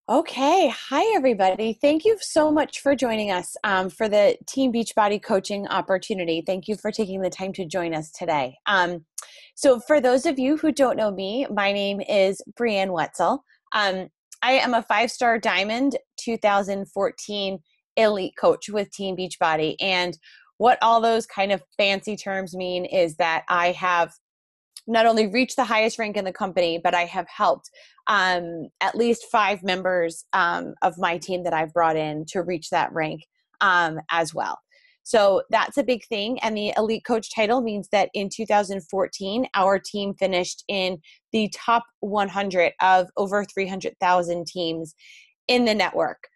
Okay. Hi, everybody. Thank you so much for joining us for the Team Beachbody coaching opportunity. Thank you for taking the time to join us today. So for those of you who don't know me, my name is Brianne Wetzel. I am a five-star diamond 2014 elite coach with Team Beachbody. And what all those kind of fancy terms mean is that I have not only reached the highest rank in the company, but I have helped at least five members of my team that I've brought in to reach that rank as well. So that's a big thing. And the elite coach title means that in 2014, our team finished in the top 100 of over 300,000 teams in the network.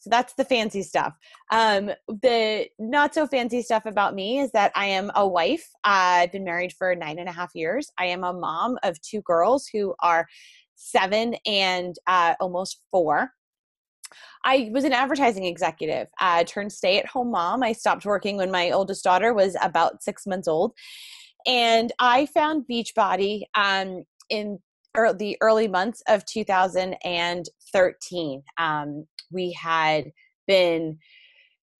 So that's the fancy stuff. The not so fancy stuff about me is that I am a wife. I've been married for 9.5 years. I am a mom of two girls who are 7 and almost 4. I was an advertising executive, turned stay-at-home mom. I stopped working when my oldest daughter was about 6 months old. And I found Beachbody in the early months of 2013. We had been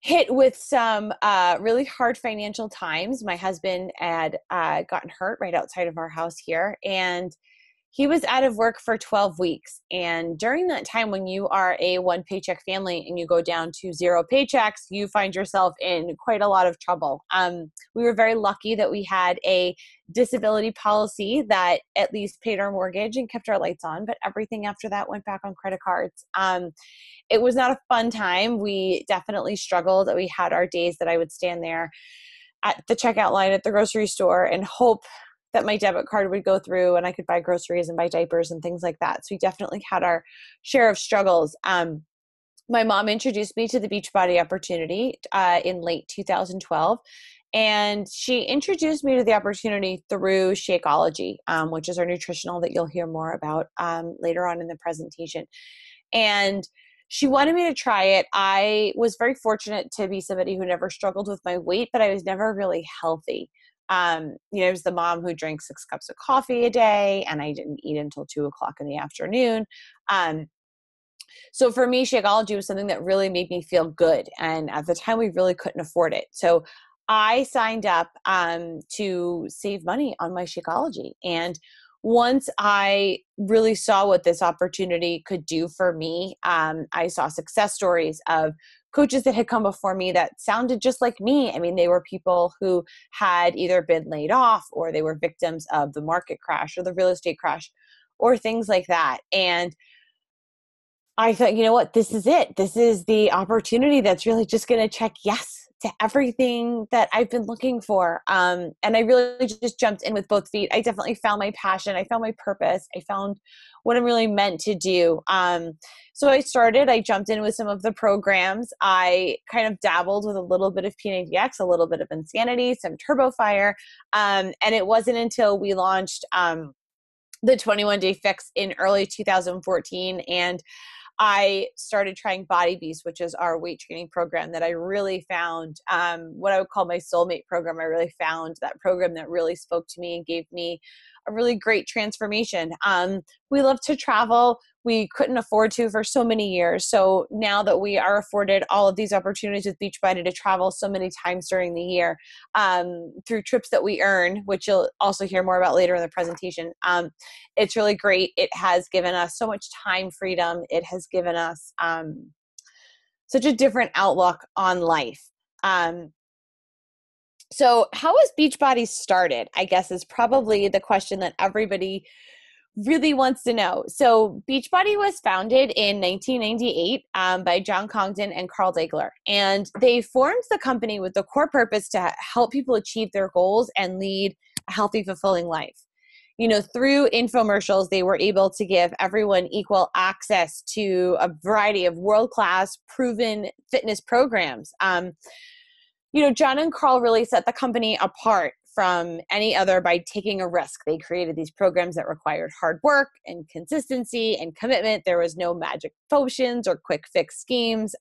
hit with some really hard financial times. My husband had gotten hurt right outside of our house here, and he was out of work for 12 weeks. And during that time, when you are a one paycheck family and you go down to 0 paychecks, you find yourself in quite a lot of trouble. We were very lucky that we had a disability policy that at least paid our mortgage and kept our lights on, but everything after that went back on credit cards. It was not a fun time. We definitely struggled. We had our days that I would stand there at the checkout line at the grocery store and hope that my debit card would go through and I could buy groceries and buy diapers and things like that. So we definitely had our share of struggles. My mom introduced me to the Beachbody opportunity in late 2012. And she introduced me to the opportunity through Shakeology, which is our nutritional that you'll hear more about later on in the presentation. And she wanted me to try it. I was very fortunate to be somebody who never struggled with my weight, but I was never really healthy. I was the mom who drank 6 cups of coffee a day, and I didn't eat until 2 o'clock in the afternoon. So for me, Shakeology was something that really made me feel good. And at the time, we really couldn't afford it. So I signed up to save money on my Shakeology. And once I really saw what this opportunity could do for me, I saw success stories of coaches that had come before me that sounded just like me. I mean, they were people who had either been laid off or they were victims of the market crash or the real estate crash or things like that. And I thought, you know what, this is it. This is the opportunity that's really just going to check yes to everything that I've been looking for. And I really just jumped in with both feet. I definitely found my passion. I found my purpose. I found what I'm really meant to do. So I jumped in with some of the programs. I kind of dabbled with a little bit of P90X, a little bit of Insanity, some Turbo Fire. And it wasn't until we launched the 21-day fix in early 2014. And I started trying Body Beast, which is our weight training program that I really found what I would call my soulmate program. I really found that program that really spoke to me and gave me a really great transformation. We love to travel. We couldn't afford to for so many years. So now that we are afforded all of these opportunities with Beachbody to travel so many times during the year through trips that we earn, which you'll also hear more about later in the presentation, it's really great. It has given us so much time freedom. It has given us such a different outlook on life. So how was Beachbody started, I guess, is probably the question that everybody really wants to know. So Beachbody was founded in 1998 by John Congdon and Carl Daigler. And they formed the company with the core purpose to help people achieve their goals and lead a healthy, fulfilling life. Through infomercials, they were able to give everyone equal access to a variety of world-class, proven fitness programs. John and Carl really set the company apart from any other by taking a risk. They created these programs that required hard work and consistency and commitment. There was no magic potions or quick fix schemes.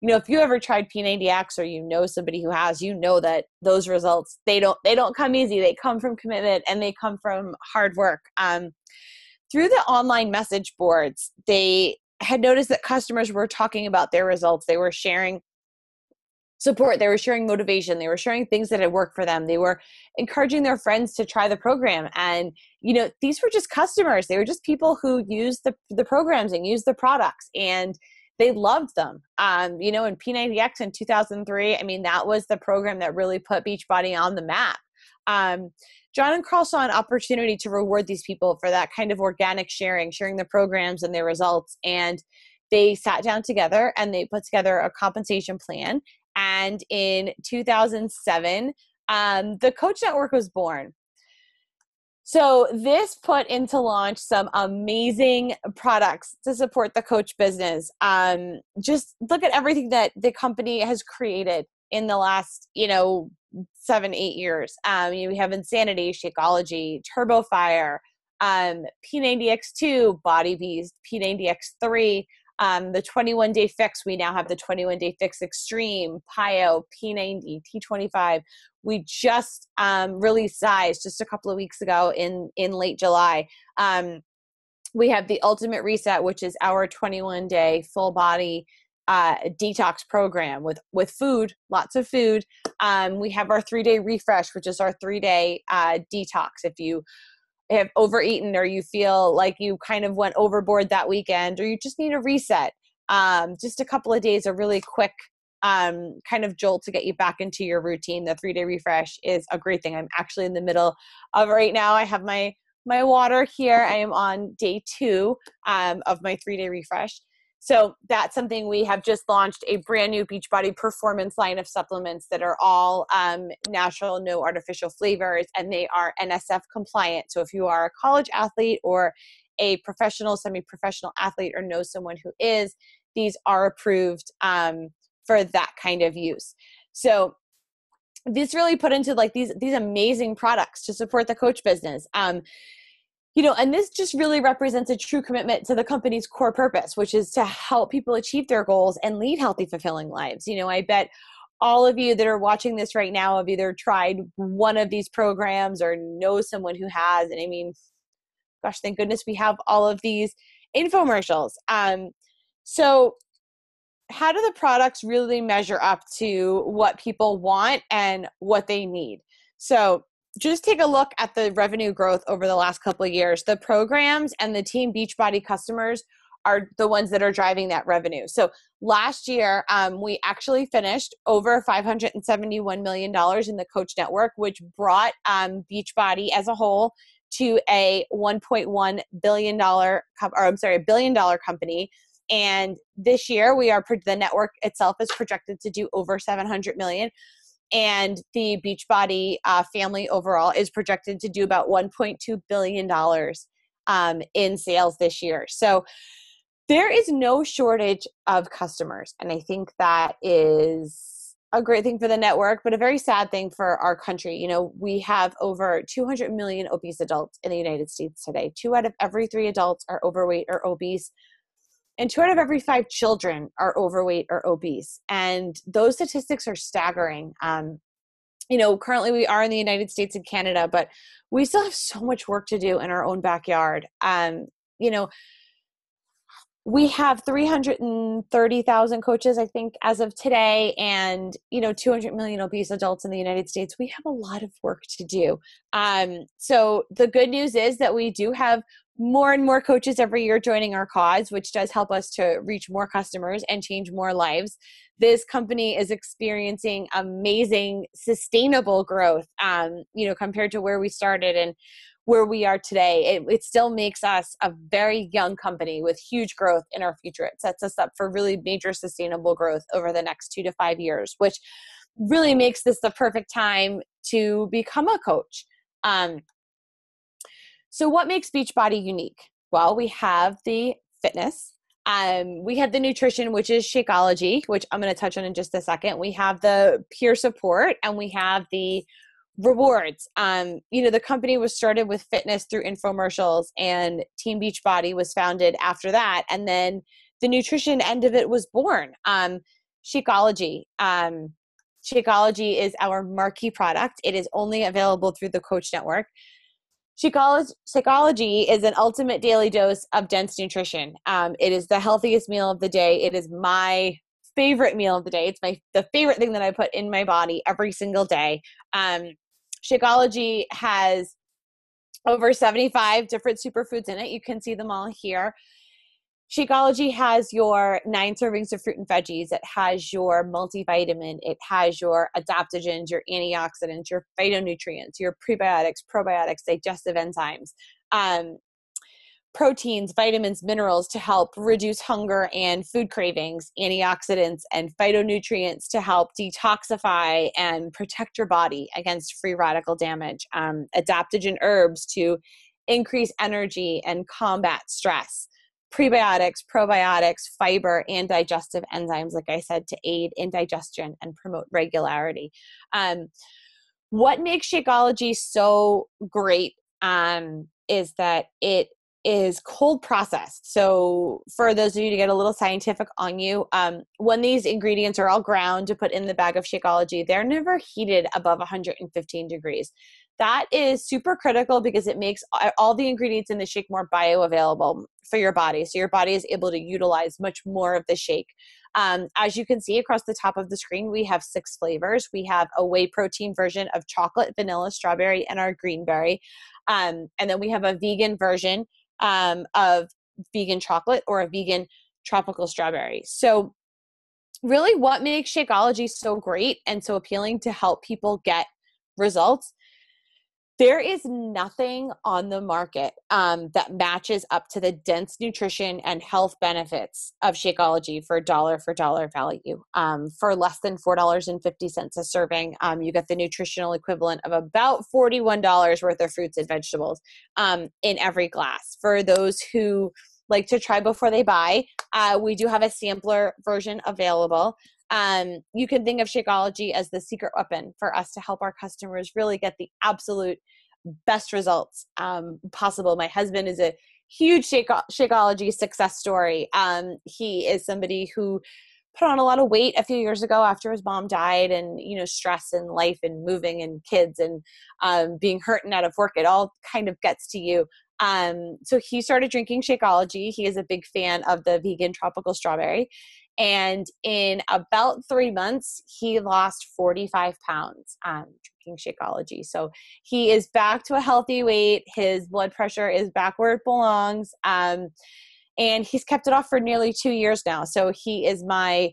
If you ever tried P90X or somebody who has, that those results, they don't come easy. They come from commitment and they come from hard work. through the online message boards, they had noticed that customers were talking about their results. They were sharing support, they were sharing motivation, they were sharing things that had worked for them, they were encouraging their friends to try the program. And these were just customers, they were just people who used the programs and used the products, and they loved them. In P90X in 2003, I mean, that was the program that really put Beachbody on the map. John and Carl saw an opportunity to reward these people for that kind of organic sharing the programs and their results. And they sat down together and they put together a compensation plan. And in 2007, the Coach Network was born. So this put into launch some amazing products to support the coach business. Just look at everything that the company has created in the last, 7-8 years. We have Insanity, Shakeology, Turbo Fire, P90X2, Body Beast, P90X3, the 21-day fix. We now have the 21-day fix extreme, PIO, P90, T25. We just released Size just a couple of weeks ago in late July. We have the Ultimate Reset, which is our 21-day full body detox program with food, lots of food. We have our 3-day refresh, which is our 3-day detox. If you have overeaten or you feel like you kind of went overboard that weekend, or you just need a reset, just a couple of days, a really quick kind of jolt to get you back into your routine. The 3-day refresh is a great thing. I'm actually in the middle of right now. I have my water here. I am on day 2 of my 3-day refresh. So that's something. We have just launched a brand new Beachbody performance line of supplements that are all natural, no artificial flavors, and they are NSF compliant. So if you are a college athlete or a professional, semi-professional athlete, or know someone who is, these are approved for that kind of use. So this really put into like these amazing products to support the coach business. And this just really represents a true commitment to the company's core purpose, which is to help people achieve their goals and lead healthy, fulfilling lives. I bet all of you that are watching this right now have either tried one of these programs or know someone who has. And I mean, gosh, thank goodness we have all of these infomercials. So how do the products really measure up to what people want and what they need? So just take a look at the revenue growth over the last couple of years. The programs and the Team Beachbody customers are the ones that are driving that revenue. So last year, we actually finished over $571 million in the Coach Network, which brought Beachbody as a whole to a $1.1 billion, $1 billion company. And this year, the network itself is projected to do over 700 million. And the Beachbody family overall is projected to do about $1.2 billion in sales this year. So there is no shortage of customers. And I think that is a great thing for the network, but a very sad thing for our country. We have over 200 million obese adults in the United States today. 2 out of every 3 adults are overweight or obese. And 2 out of every 5 children are overweight or obese. And those statistics are staggering. Currently we are in the United States and Canada, but we still have so much work to do in our own backyard. We have 330,000 coaches, I think, as of today, and 200 million obese adults in the United States. We have a lot of work to do. So the good news is that we do have more and more coaches every year joining our cause, which does help us to reach more customers and change more lives. This company is experiencing amazing, sustainable growth, compared to where we started and where we are today. It still makes us a very young company with huge growth in our future. It sets us up for really major sustainable growth over the next 2 to 5 years, which really makes this the perfect time to become a coach. So what makes Beachbody unique? Well, we have the fitness. We have the nutrition, which is Shakeology, which I'm going to touch on in just a second. We have the peer support, and we have the rewards. The company was started with fitness through infomercials, and Team Beachbody was founded after that. And then the nutrition end of it was born. Shakeology. Shakeology is our marquee product. It is only available through the Coach Network. Shakeology is an ultimate daily dose of dense nutrition. It is the healthiest meal of the day. It is my favorite meal of the day. It's the favorite thing that I put in my body every single day. Shakeology has over 75 different superfoods in it. You can see them all here. Shakeology has your 9 servings of fruit and veggies. It has your multivitamin. It has your adaptogens, your antioxidants, your phytonutrients, your prebiotics, probiotics, digestive enzymes, proteins, vitamins, minerals to help reduce hunger and food cravings, antioxidants and phytonutrients to help detoxify and protect your body against free radical damage, adaptogen herbs to increase energy and combat stress, prebiotics, probiotics, fiber, and digestive enzymes, like I said, to aid in digestion and promote regularity. What makes Shakeology so great is that it is cold processed. So for those of you to get a little scientific on you, when these ingredients are all ground to put in the bag of Shakeology, they're never heated above 115 degrees. That is super critical because it makes all the ingredients in the shake more bioavailable for your body. So your body is able to utilize much more of the shake. As you can see across the top of the screen, we have 6 flavors. We have a whey protein version of chocolate, vanilla, strawberry, and our greenberry. And then we have a vegan version of vegan chocolate or a vegan tropical strawberry. So really what makes Shakeology so great and so appealing to help people get results, there is nothing on the market that matches up to the dense nutrition and health benefits of Shakeology for dollar value. For less than $4.50 a serving, you get the nutritional equivalent of about $41 worth of fruits and vegetables in every glass. For those who like to try before they buy, we do have a sampler version available. You can think of Shakeology as the secret weapon for us to help our customers really get the absolute best results possible. My husband is a huge Shakeology success story. He is somebody who put on a lot of weight a few years ago after his mom died, and stress and life and moving and kids and being hurt and out of work. It all kind of gets to you. So he started drinking Shakeology. He is a big fan of the vegan tropical strawberry. And in about 3 months, he lost 45 pounds drinking Shakeology. So he is back to a healthy weight. His blood pressure is back where it belongs. And he's kept it off for nearly 2 years now. So he is my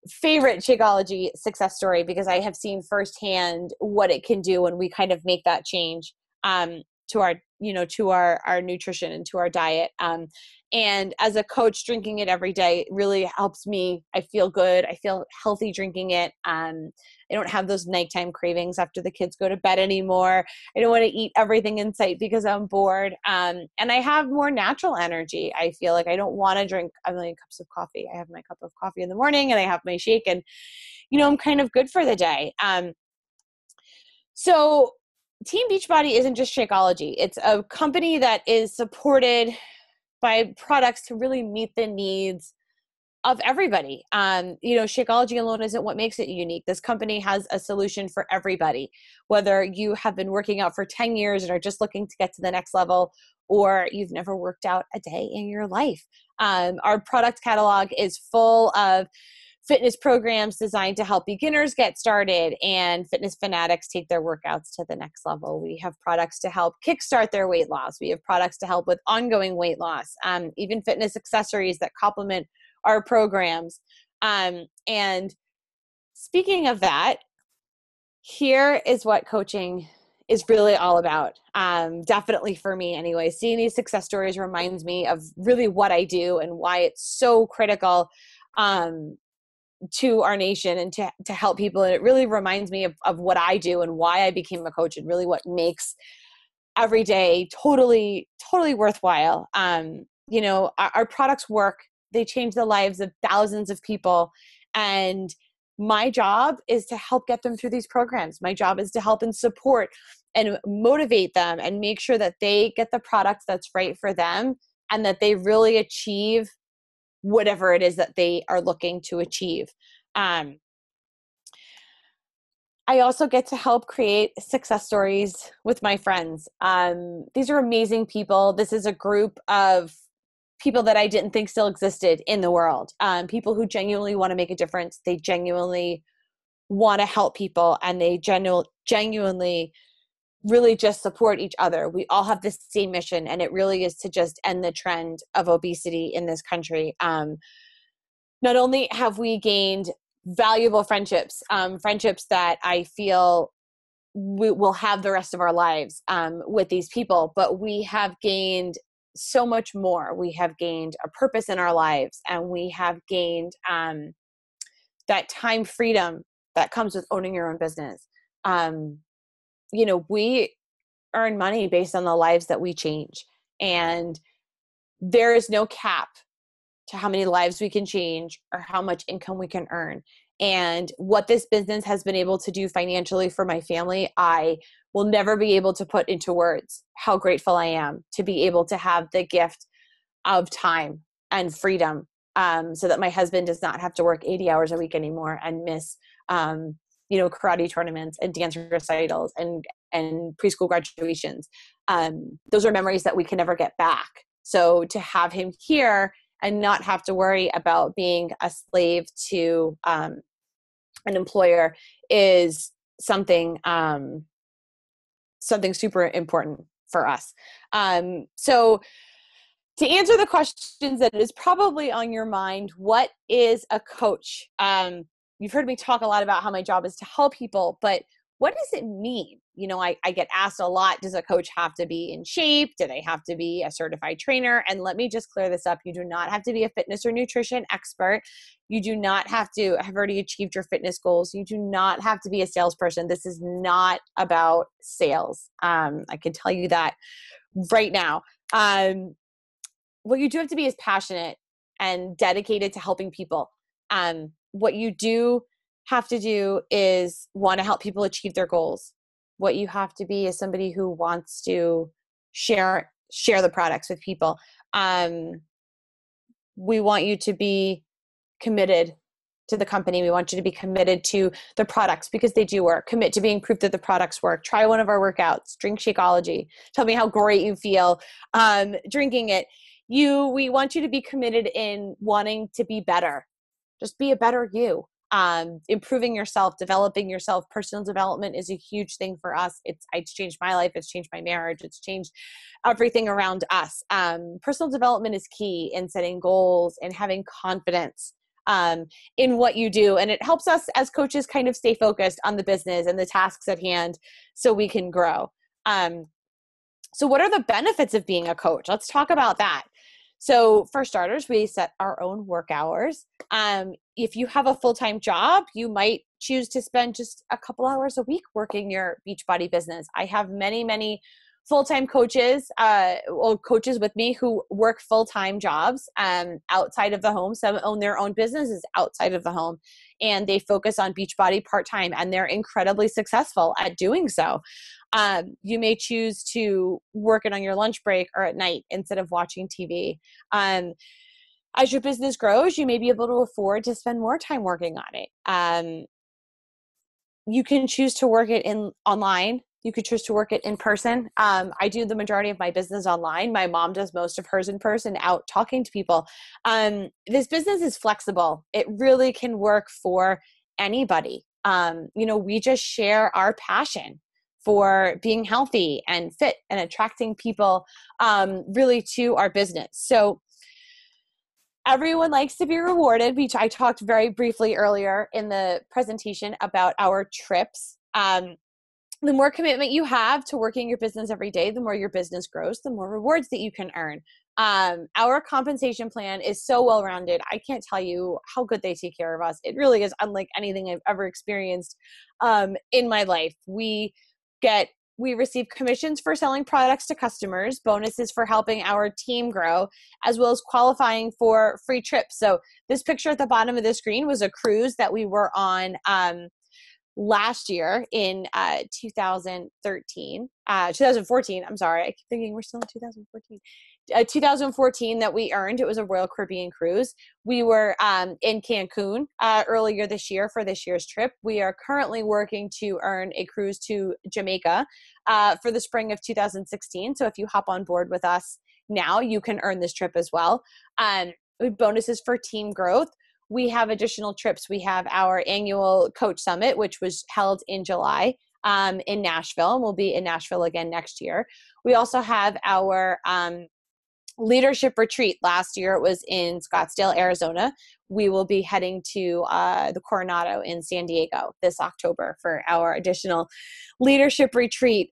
favorite Shakeology success story because I have seen firsthand what it can do when we kind of make that change to our nutrition and to our diet. And as a coach, drinking it every day really helps me. I feel good. I feel healthy drinking it. I don't have those nighttime cravings after the kids go to bed anymore. I don't want to eat everything in sight because I'm bored. And I have more natural energy. I feel like I don't want to drink a million cups of coffee. I have my cup of coffee in the morning and I have my shake, and, I'm kind of good for the day. So Team Beachbody isn't just Shakeology. It's a company that is supported by products to really meet the needs of everybody. Shakeology alone isn't what makes it unique. This company has a solution for everybody, whether you have been working out for 10 years and are just looking to get to the next level, or you've never worked out a day in your life. Our product catalog is full of fitness programs designed to help beginners get started and fitness fanatics take their workouts to the next level. We have products to help kickstart their weight loss. We have products to help with ongoing weight loss, even fitness accessories that complement our programs. And speaking of that, here is what coaching is really all about. Definitely for me anyway. Seeing these success stories reminds me of really what I do and why it's so critical to our nation and to help people. And it really reminds me of what I do and why I became a coach, and really what makes every day totally worthwhile. Our products work. They change the lives of thousands of people. And my job is to help get them through these programs. My job is to help and support and motivate them and make sure that they get the product that's right for them and that they really achieve whatever it is that they are looking to achieve. I also get to help create success stories with my friends. These are amazing people. This is a group of people that I didn't think still existed in the world. People who genuinely want to make a difference. They genuinely want to help people, and they genuinely really just support each other. We all have the same mission, and it really is to just end the trend of obesity in this country. Not only have we gained valuable friendships, friendships that I feel we will have the rest of our lives with these people, but we have gained so much more. We have gained a purpose in our lives, and we have gained that time freedom that comes with owning your own business. We earn money based on the lives that we change, and there is no cap to how many lives we can change or how much income we can earn. And what this business has been able to do financially for my family, I will never be able to put into words how grateful I am to be able to have the gift of time and freedom, so that my husband does not have to work 80 hours a week anymore and miss, karate tournaments and dance recitals and preschool graduations. Those are memories that we can never get back. So to have him here and not have to worry about being a slave to an employer is something super important for us. So to answer the questions that is probably on your mind, what is a coach? You've heard me talk a lot about how my job is to help people, but what does it mean? I get asked a lot, does a coach have to be in shape? Do they have to be a certified trainer? And let me just clear this up. You do not have to be a fitness or nutrition expert. You do not have to have already achieved your fitness goals. You do not have to be a salesperson. This is not about sales. I can tell you that right now. What you do have to be is passionate and dedicated to helping people. What you do have to do is want to help people achieve their goals. What you have to be is somebody who wants to share the products with people. We want you to be committed to the company. We want you to be committed to the products because they do work. Commit to being proof that the products work. Try one of our workouts. Drink Shakeology. Tell me how great you feel drinking it. We want you to be committed in wanting to be better. Just be a better you. Improving yourself, developing yourself. Personal development is a huge thing for us. It's changed my life. It's changed my marriage. It's changed everything around us. Personal development is key in setting goals and having confidence in what you do. And it helps us as coaches kind of stay focused on the business and the tasks at hand so we can grow. So what are the benefits of being a coach? Let's talk about that. So for starters, we set our own work hours. If you have a full-time job, you might choose to spend just a couple hours a week working your Beachbody business. I have many, many full-time coaches, coaches with me who work full-time jobs outside of the home. Some own their own businesses outside of the home, and they focus on Beachbody part-time, and they're incredibly successful at doing so. You may choose to work it on your lunch break or at night instead of watching TV. As your business grows, you may be able to afford to spend more time working on it. You can choose to work it online. You could choose to work it in person. I do the majority of my business online. My mom does most of hers in person, out talking to people. This business is flexible. It really can work for anybody. We just share our passion for being healthy and fit and attracting people really to our business. So everyone likes to be rewarded. I talked very briefly earlier in the presentation about our trips. The more commitment you have to working your business every day, the more your business grows, the more rewards that you can earn. Our compensation plan is so well-rounded. I can't tell you how good they take care of us. It really is unlike anything I've ever experienced in my life. We receive commissions for selling products to customers, bonuses for helping our team grow, as well as qualifying for free trips. So this picture at the bottom of the screen was a cruise that we were on last year in 2014. I'm sorry, I keep thinking we're still in 2014. 2014 that we earned. It was a Royal Caribbean cruise. We were in Cancun earlier this year for this year's trip. We are currently working to earn a cruise to Jamaica for the spring of 2016. So if you hop on board with us now, you can earn this trip as well. With bonuses for team growth. We have additional trips. We have our annual coach summit, which was held in July in Nashville, and we'll be in Nashville again next year. We also have our leadership retreat. Last year it was in Scottsdale, Arizona. We will be heading to the Coronado in San Diego this October for our additional leadership retreat.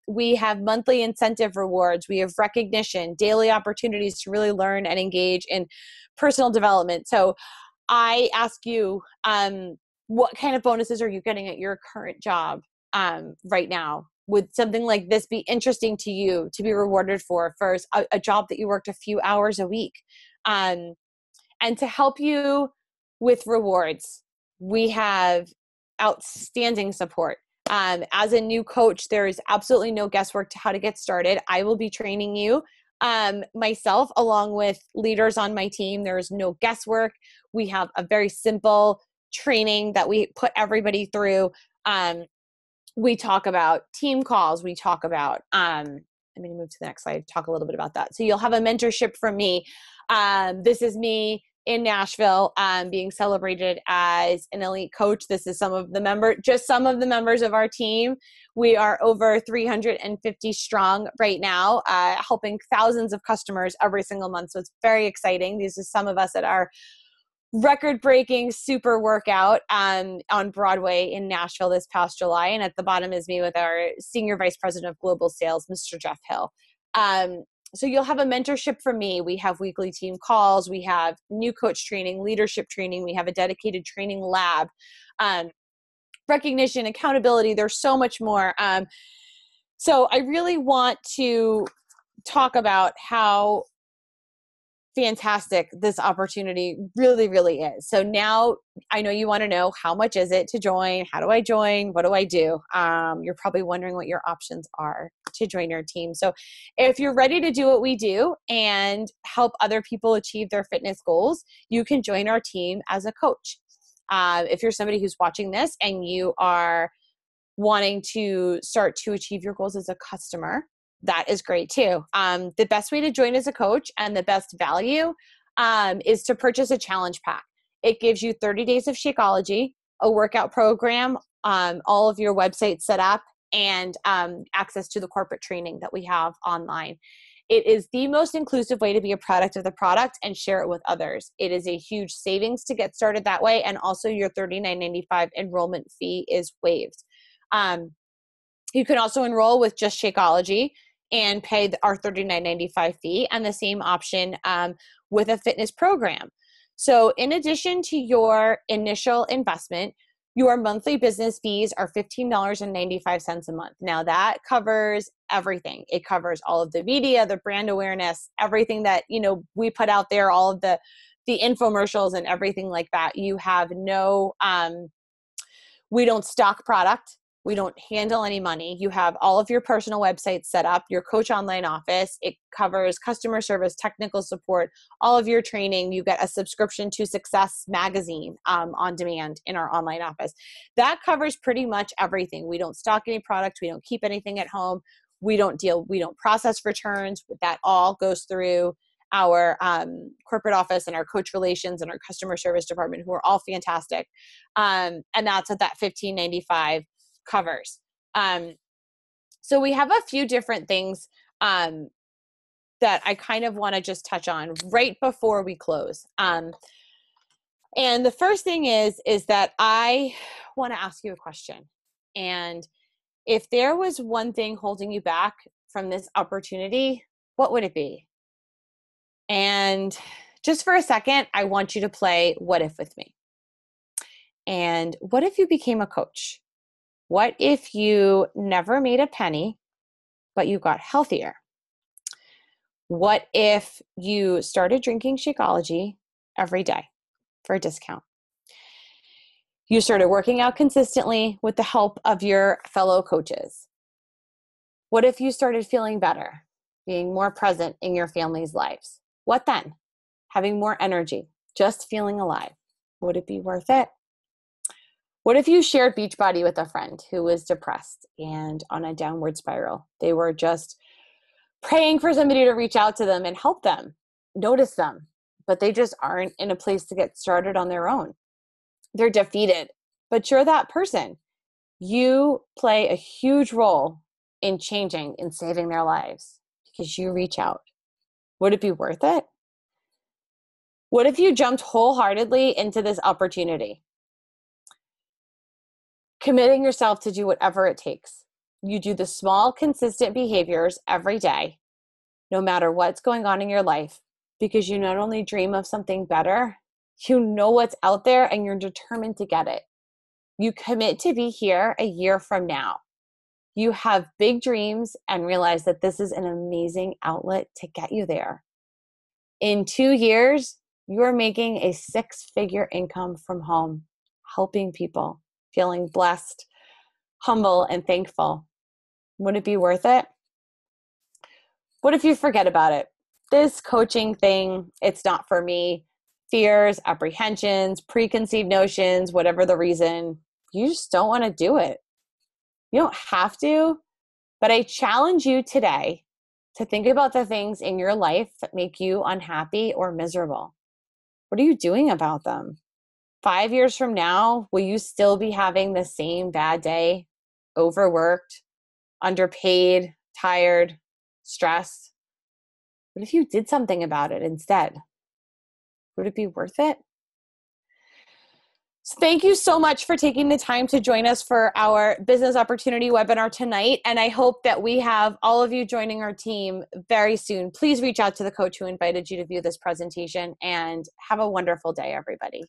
We have monthly incentive rewards. We have recognition, daily opportunities to really learn and engage in personal development. So I ask you, what kind of bonuses are you getting at your current job right now? Would something like this be interesting to you to be rewarded for a job that you worked a few hours a week? And to help you with rewards, we have outstanding support. As a new coach, there is absolutely no guesswork to how to get started. I will be training you myself along with leaders on my team. There is no guesswork. We have a very simple training that we put everybody through. We talk about team calls. We talk about, I'm going to move to the next slide, talk a little bit about that. So you'll have a mentorship from me. This is me in Nashville being celebrated as an elite coach. This is some of the members of our team. We are over 350 strong right now, helping thousands of customers every single month. So it's very exciting. These are some of us at our record-breaking super workout on Broadway in Nashville this past July. And at the bottom is me with our Senior Vice President of Global Sales, Mr. Jeff Hill. So you'll have a mentorship from me. We have weekly team calls. We have new coach training, leadership training. We have a dedicated training lab, recognition, accountability. There's so much more. So I really want to talk about how fantastic this opportunity really, really is. So now I know you want to know, how much is it to join? How do I join? What do I do? You're probably wondering what your options are to join our team. So if you're ready to do what we do and help other people achieve their fitness goals, you can join our team as a coach. If you're somebody who's watching this and you are wanting to start to achieve your goals as a customer, that is great too. The best way to join as a coach and the best value is to purchase a challenge pack. It gives you 30 days of Shakeology, a workout program, all of your websites set up, and access to the corporate training that we have online. It is the most inclusive way to be a product of the product and share it with others. It is a huge savings to get started that way, and also your $39.95 enrollment fee is waived. You can also enroll with just Shakeology and pay our $39.95 fee, and the same option with a fitness program. So in addition to your initial investment, your monthly business fees are $15.95 a month. Now that covers everything. It covers all of the media, the brand awareness, everything that, we put out there, all of the infomercials and everything like that. You have no, we don't stock product. We don't handle any money. You have all of your personal websites set up, your coach online office. It covers customer service, technical support, all of your training. You get a subscription to Success Magazine on demand in our online office. That covers pretty much everything. We don't stock any product. We don't keep anything at home. We don't process returns. That all goes through our corporate office and our coach relations and our customer service department, who are all fantastic. And that's what that $15.95 covers. So we have a few different things that I kind of want to just touch on right before we close. And the first thing is that I want to ask you a question. And if there was one thing holding you back from this opportunity, what would it be? And just for a second, I want you to play What If with me. And what if you became a coach? What if you never made a penny, but you got healthier? What if you started drinking Shakeology every day for a discount? You started working out consistently with the help of your fellow coaches. What if you started feeling better, being more present in your family's lives? What then? Having more energy, just feeling alive. Would it be worth it? What if you shared Beachbody with a friend who was depressed and on a downward spiral? They were just praying for somebody to reach out to them and help them, notice them, but they just aren't in a place to get started on their own. They're defeated, but you're that person. You play a huge role in changing and saving their lives because you reach out. Would it be worth it? What if you jumped wholeheartedly into this opportunity? Committing yourself to do whatever it takes. You do the small, consistent behaviors every day, no matter what's going on in your life, because you not only dream of something better, you know what's out there and you're determined to get it. You commit to be here a year from now. You have big dreams and realize that this is an amazing outlet to get you there. In 2 years, you are making a 6-figure income from home, helping people, feeling blessed, humble, and thankful. Would it be worth it? What if you forget about it? This coaching thing, it's not for me. Fears, apprehensions, preconceived notions, whatever the reason, you just don't want to do it. You don't have to, but I challenge you today to think about the things in your life that make you unhappy or miserable. What are you doing about them? 5 years from now, will you still be having the same bad day, overworked, underpaid, tired, stressed? What if you did something about it instead? Would it be worth it? So thank you so much for taking the time to join us for our business opportunity webinar tonight. And I hope that we have all of you joining our team very soon. Please reach out to the coach who invited you to view this presentation and have a wonderful day, everybody.